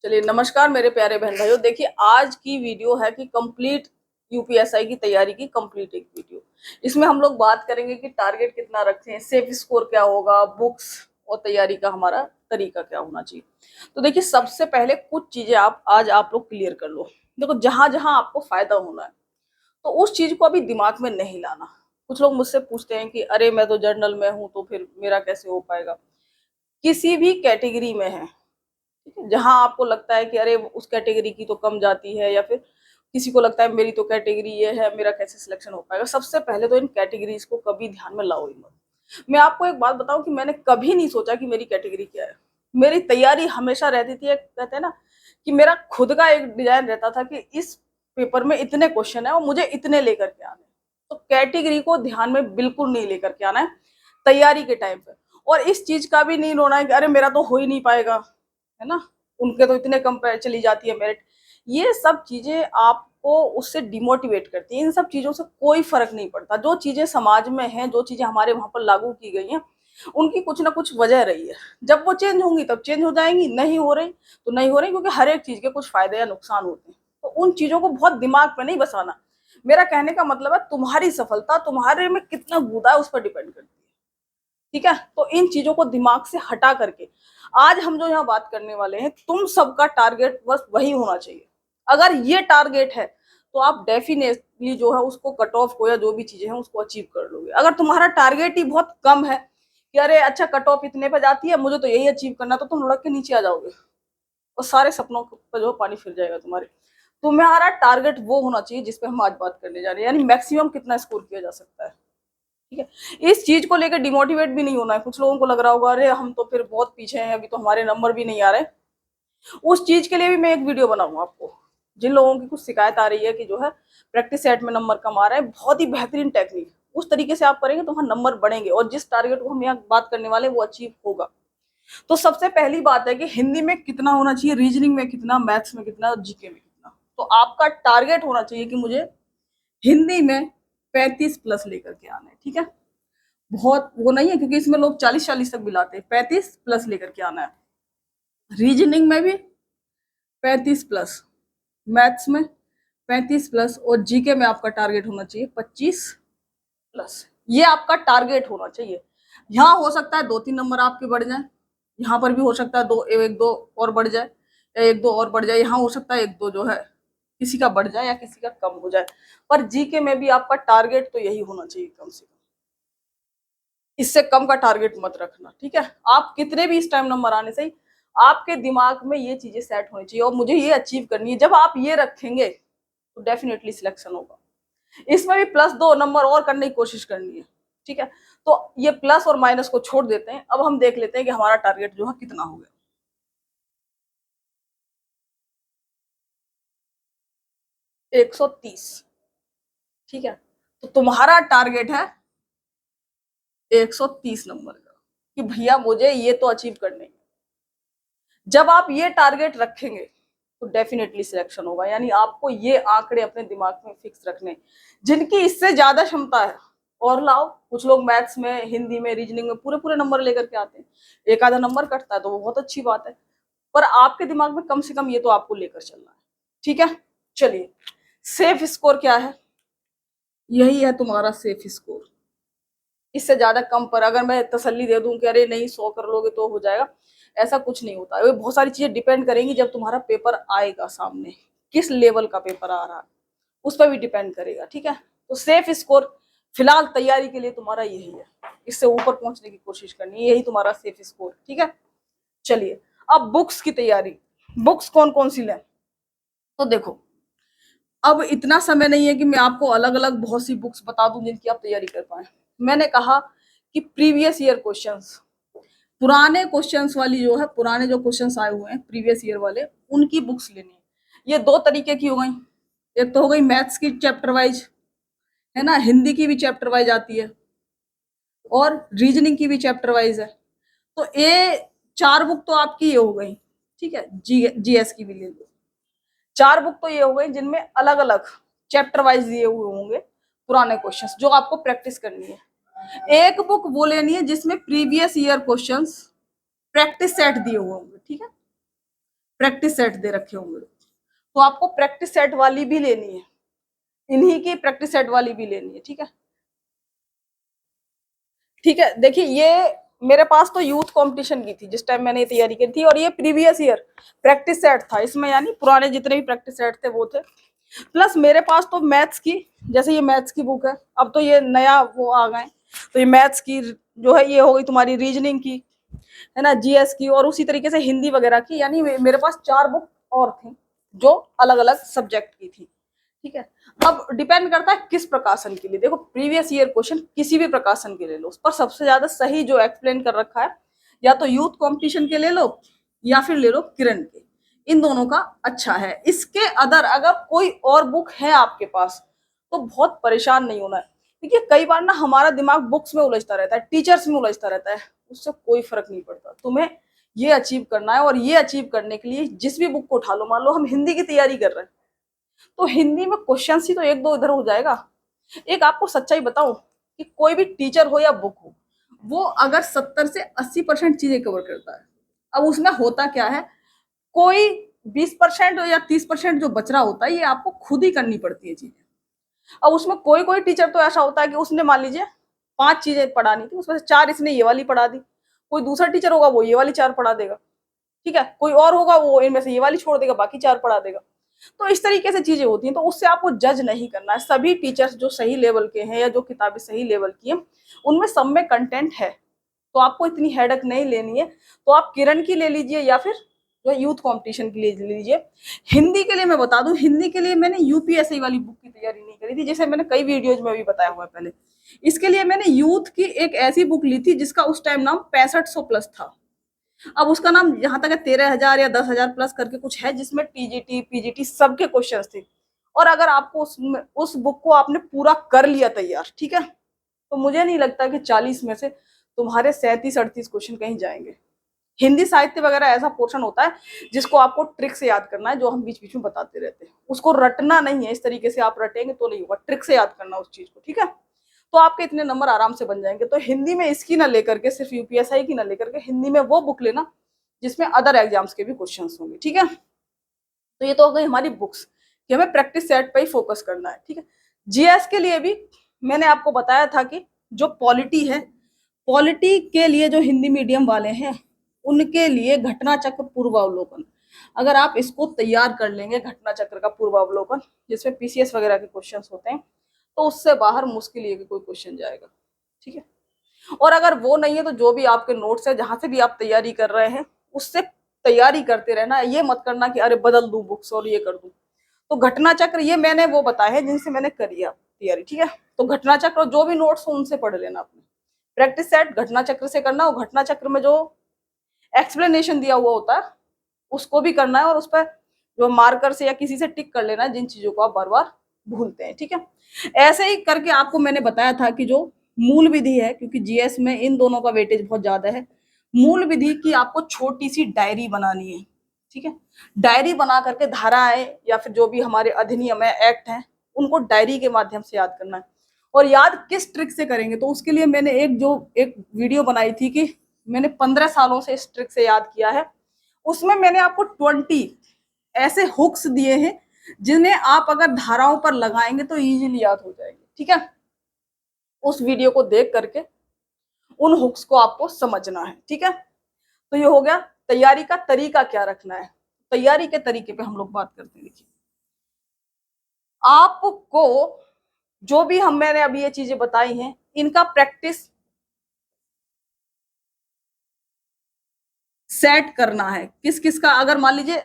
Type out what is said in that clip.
चलिए नमस्कार मेरे प्यारे बहन भाइयों। देखिए आज की वीडियो है कि कंप्लीट यूपीएसआई की तैयारी की कंप्लीट एक वीडियो। इसमें हम लोग बात करेंगे कि टारगेट कितना रखें, सेफ स्कोर क्या होगा, बुक्स और तैयारी का हमारा तरीका क्या होना चाहिए। तो देखिए सबसे पहले कुछ चीजें आप लोग क्लियर कर लो। देखो जहां जहां आपको फायदा होना है तो उस चीज को अभी दिमाग में नहीं लाना। कुछ लोग मुझसे पूछते हैं कि अरे मैं तो जर्नल में हूं तो फिर मेरा कैसे हो पाएगा। किसी भी कैटेगरी में है, ठीक है, जहां आपको लगता है कि अरे उस कैटेगरी की तो कम जाती है, या फिर किसी को लगता है मेरी तो कैटेगरी ये है, मेरा कैसे सिलेक्शन हो पाएगा। सबसे पहले तो इन कैटेगरीज को कभी ध्यान में लाओ ही मत। मैं आपको एक बात बताऊं कि मैंने कभी नहीं सोचा कि मेरी कैटेगरी क्या है। मेरी तैयारी हमेशा रहती थी, एक कहते हैं ना कि मेरा खुद का एक डिजाइन रहता था कि इस पेपर में इतने क्वेश्चन है और मुझे इतने लेकर के आने। तो कैटेगरी को ध्यान में बिल्कुल नहीं लेकर के आना है तैयारी के टाइम पे। और इस चीज का भी नहीं रोना है कि अरे मेरा तो हो ही नहीं पाएगा, है ना, उनके तो इतने कम पे चली जाती है मेरिट। ये सब चीजें आपको उससे डिमोटिवेट करती हैं। इन सब चीजों से कोई फर्क नहीं पड़ता। जो चीजें समाज में हैं, जो चीजें हमारे वहां पर लागू की गई हैं, उनकी कुछ ना कुछ वजह रही है। जब वो चेंज होंगी तब चेंज हो जाएंगी, नहीं हो रही तो नहीं हो रही, क्योंकि हर एक चीज के कुछ फायदे या नुकसान होते हैं। तो उन चीजों को बहुत दिमाग पे नहीं बसाना। मेरा कहने का मतलब है तुम्हारी सफलता तुम्हारे में कितना गुदा है उस पर डिपेंड करती है। ठीक है, तो इन चीजों को दिमाग से हटा करके आज हम जो यहाँ बात करने वाले हैं, तुम सबका टारगेट बस वही होना चाहिए। अगर ये टारगेट है तो आप डेफिनेटली जो है उसको कट ऑफ को या जो भी चीजें हैं उसको अचीव कर लोगे। अगर तुम्हारा टारगेट ही बहुत कम है कि अरे अच्छा कट ऑफ इतने पे जाती है, मुझे तो यही अचीव करना, तो तुम लुढ़क के नीचे आ जाओगे और सारे सपनों पर जो पानी फिर जाएगा तुम्हारे। तुम्हारा टारगेट वो होना चाहिए जिसपे हम आज बात करने जा रहे हैं, यानी मैक्सिमम कितना स्कोर किया जा सकता है। ठीक है, इस चीज को लेकर डिमोटिवेट भी नहीं होना है। कुछ लोगों को लग रहा होगा अरे हम तो फिर बहुत पीछे हैं, अभी तो हमारे नंबर भी नहीं आ रहे। उस चीज के लिए भी मैं एक वीडियो बनाऊंगा आपको। जिन लोगों की कुछ शिकायत आ रही है कि जो है प्रैक्टिस सेट में नंबर कम आ रहा है, बहुत ही बेहतरीन टेक्निक, उस तरीके से आप करेंगे तो वहां नंबर बढ़ेंगे और जिस टारगेट को हम यहाँ बात करने वाले हैं वो अचीव होगा। तो सबसे पहली बात है कि हिंदी में कितना होना चाहिए, रीजनिंग में कितना, मैथ्स में कितना और जीके में कितना। तो आपका टारगेट होना चाहिए कि मुझे हिंदी में 35 प्लस लेकर के आना है। ठीक है, बहुत वो नहीं है क्योंकि इसमें लोग 40-40 तक भी लाते हैं। 35 प्लस लेकर के आना है। रीजनिंग में भी 35 प्लस, मैथ्स में 35 प्लस और जीके में आपका टारगेट होना चाहिए 25 प्लस। ये आपका टारगेट होना चाहिए। यहाँ हो सकता है 2-3 नंबर आपके बढ़ जाए, यहाँ पर भी हो सकता है दो एक दो और बढ़ जाए, या एक दो और बढ़ जाए। यहाँ हो सकता है एक दो जो है किसी का बढ़ जाए या किसी का कम हो जाए। पर जीके में भी आपका टारगेट तो यही होना चाहिए कम से कम। इससे कम का टारगेट मत रखना। ठीक है, आप कितने भी इस टाइम नंबर आने से आपके दिमाग में ये चीजें सेट होनी चाहिए और मुझे ये अचीव करनी है। जब आप ये रखेंगे तो डेफिनेटली सिलेक्शन होगा। इसमें भी +2 नंबर और करने की कोशिश करनी है। ठीक है, तो ये प्लस और माइनस को छोड़ देते हैं। अब हम देख लेते हैं कि हमारा टारगेट जो है कितना हो गया। 130। ठीक है, तो तुम्हारा टारगेट है 130 नंबर का कि भैया मुझे ये तो अचीव करने है। जब आप ये टारगेट रखेंगे तो डेफिनेटली सिलेक्शन होगा। यानी आपको ये आंकड़े अपने दिमाग में फिक्स रखने। जिनकी इससे ज्यादा क्षमता है और लाओ। कुछ लोग मैथ्स में, हिंदी में, रीजनिंग में पूरे पूरे नंबर लेकर के आते हैं। एक आधा नंबर कटता है तो वो बहुत अच्छी बात है, पर आपके दिमाग में कम से कम ये तो आपको लेकर चलना है। ठीक है, चलिए सेफ स्कोर क्या है। यही है तुम्हारा सेफ स्कोर। इससे ज्यादा कम पर अगर मैं तसल्ली दे दूं कि अरे नहीं 100 कर लोगे तो हो जाएगा, ऐसा कुछ नहीं होता। ये बहुत सारी चीजें डिपेंड करेंगी जब तुम्हारा पेपर आएगा सामने, किस लेवल का पेपर आ रहा है उस पर भी डिपेंड करेगा। ठीक है, तो सेफ स्कोर फिलहाल तैयारी के लिए तुम्हारा यही है। इससे ऊपर पहुंचने की कोशिश करनी है, यही तुम्हारा सेफ स्कोर। ठीक है, चलिए अब बुक्स की तैयारी। बुक्स कौन कौन सी लें, तो देखो अब इतना समय नहीं है कि मैं आपको अलग अलग बहुत सी बुक्स बता दूं जिनकी आप तैयारी कर पाए। मैंने कहा कि प्रीवियस ईयर क्वेश्चंस, पुराने क्वेश्चंस वाली जो है, पुराने जो क्वेश्चंस आए हुए हैं प्रीवियस ईयर वाले, उनकी बुक्स लेनी है। ये दो तरीके की हो गई। एक तो हो गई मैथ्स की चैप्टर वाइज, है ना, हिंदी की भी चैप्टर वाइज आती है और रीजनिंग की भी चैप्टर वाइज है। तो ये 4 बुक तो आपकी ये हो गई। ठीक है, जीएस की भी ले लो। 4 बुक तो ये हो गई जिनमें अलग अलग चैप्टर वाइज दिए हुए होंगे पुराने क्वेश्चंस जो आपको प्रैक्टिस करनी है। एक बुक वो लेनी है जिसमें previous year questions practice set दिए हुए होंगे। ठीक है, प्रैक्टिस सेट दे रखे होंगे, तो आपको प्रैक्टिस सेट वाली भी लेनी है, इन्हीं की प्रैक्टिस सेट वाली भी लेनी है। ठीक है, ठीक है। देखिए ये मेरे पास तो यूथ कंपटीशन की थी जिस टाइम मैंने ये तैयारी की थी, और ये प्रीवियस ईयर प्रैक्टिस सेट था, इसमें यानी पुराने जितने भी प्रैक्टिस सेट थे वो थे। प्लस मेरे पास तो मैथ्स की, जैसे ये मैथ्स की बुक है, अब तो ये नया वो आ गए, तो ये मैथ्स की जो है ये हो गई तुम्हारी, रीजनिंग की है ना, जीएस की, और उसी तरीके से हिंदी वगैरह की, यानी मेरे पास 4 बुक और थी जो अलग अलग सब्जेक्ट की थी। ठीक है, अब डिपेंड करता है किस प्रकाशन के लिए। देखो प्रीवियस ईयर क्वेश्चन किसी भी प्रकाशन के ले लो, उस पर सबसे ज्यादा सही जो एक्सप्लेन कर रखा है, या तो यूथ कंपटीशन के ले लो या फिर ले लो किरण के, इन दोनों का अच्छा है। इसके अदर अगर कोई और बुक है आपके पास तो बहुत परेशान नहीं होना है। देखिए कई बार ना हमारा दिमाग बुक्स में उलझता रहता है, टीचर्स में उलझता रहता है, उससे कोई फर्क नहीं पड़ता। तुम्हें ये अचीव करना है, और ये अचीव करने के लिए जिस भी बुक को उठा लो, मान लो हम हिंदी की तैयारी कर रहे हैं तो हिंदी में क्वेश्चन ही तो एक दो इधर हो जाएगा। एक आपको सच्चाई बताऊं कि कोई भी टीचर हो या बुक हो, वो अगर 70 से 80% चीजें कवर करता है, अब उसमें होता क्या है, कोई 20% या 30% जो बच रहा होता है ये आपको खुद ही करनी पड़ती है चीजें। अब उसमें कोई कोई टीचर तो ऐसा होता है कि उसने मान लीजिए 5 चीजें पढ़ानी थी, उसमें से 4 इसने ये वाली पढ़ा दी, कोई दूसरा टीचर होगा वो ये वाली 4 पढ़ा देगा, ठीक है, कोई और होगा वो इनमें से ये वाली छोड़ देगा, बाकी 4 पढ़ा देगा। तो इस तरीके से चीजें होती हैं, तो उससे आपको जज नहीं करना है। सभी टीचर्स जो सही लेवल के हैं या जो किताबें सही लेवल की हैं उनमें सब में कंटेंट है, तो आपको इतनी हेडक नहीं लेनी है। तो आप किरण की ले लीजिए या फिर जो यूथ कंपटीशन के लिए ले लीजिए। हिंदी के लिए मैं बता दूं, हिंदी के लिए मैंने यूपीएससी वाली बुक की तैयारी नहीं करी थी, जैसे मैंने कई वीडियोज में भी बताया हुआ है पहले। इसके लिए मैंने यूथ की एक ऐसी बुक ली थी जिसका उस टाइम नाम 6500 प्लस था। अब उसका नाम जहां तक है 13,000 या 10,000 प्लस करके कुछ है, जिसमें टीजीटी पीजीटी सबके क्वेश्चन थे। और अगर आपको उस बुक को आपने पूरा कर लिया तैयार, ठीक है, तो मुझे नहीं लगता कि 40 में से तुम्हारे 37-38 क्वेश्चन कहीं जाएंगे। हिंदी साहित्य वगैरह ऐसा पोर्शन होता है जिसको आपको ट्रिक से याद करना है, जो हम बीच बीच में बताते रहते हैं, उसको रटना नहीं है। इस तरीके से आप रटेंगे तो नहीं होगा, ट्रिक से याद करना उस चीज को, ठीक है। तो आपके इतने नंबर आराम से बन जाएंगे। तो हिंदी में इसकी ना लेकर के, सिर्फ यूपीएसआई की ना लेकर के, हिंदी में वो बुक लेना जिसमें अदर एग्जाम्स के भी क्वेश्चन होंगे, ठीक है। तो ये तो हो गई हमारी बुक्स कि हमें प्रैक्टिस सेट पर ही फोकस करना है, ठीक है। जीएस के लिए भी मैंने आपको बताया था कि जो पॉलिटी है, पॉलिटी के लिए जो हिंदी मीडियम वाले हैं उनके लिए घटना चक्र पूर्वावलोकन, अगर आप इसको तैयार कर लेंगे, घटना चक्र का पूर्वावलोकन जिसमें पीसीएस वगैरह के क्वेश्चंस होते हैं, तो उससे बाहर मुश्किल ये कि कोई क्वेश्चन जाएगा, ठीक है। और अगर वो नहीं है तो जो भी आपके नोट्स है, जहां से भी आप तैयारी कर रहे हैं, उससे तैयारी करते रहना। ये मत करना कि अरे बदल दूं बुक्स और ये कर दूं। तो घटना चक्र ये मैंने वो बताए हैं जिनसे मैंने करी है तैयारी, ठीक है। तो घटना चक्र जो भी नोट्स हो उनसे पढ़ लेना अपने। प्रैक्टिस सेट घटना चक्र से करना, और घटना चक्र में जो एक्सप्लेनेशन दिया हुआ होता है उसको भी करना है, और उस पर जो मार्कर से या किसी से टिक कर लेना है जिन चीजों को आप बार बार भूलते हैं, ठीक है। ऐसे ही करके आपको मैंने बताया था कि जो मूल विधि है, क्योंकि जीएस में इन दोनों का वेटेज बहुत ज्यादा है, मूल विधि की आपको छोटी सी डायरी बनानी है, ठीक है। डायरी बना करके धाराएं या फिर जो भी हमारे अधिनियम है, एक्ट है, उनको डायरी के माध्यम से याद करना है। और याद किस ट्रिक से करेंगे, तो उसके लिए मैंने एक वीडियो बनाई थी कि मैंने 15 सालों से इस ट्रिक से याद किया है। उसमें मैंने आपको 20 ऐसे हुक्स दिए हैं जिन्हें आप अगर धाराओं पर लगाएंगे तो इजीली याद हो जाएंगे, ठीक है। उस वीडियो को देख करके उन हुक्स को आपको समझना है, ठीक है। तो ये हो गया तैयारी का तरीका क्या रखना है। तैयारी के तरीके पे हम लोग बात करते हैं। देखिए आपको जो भी मैंने अभी ये चीजें बताई हैं इनका प्रैक्टिस सेट करना है। किस किस का, अगर मान लीजिए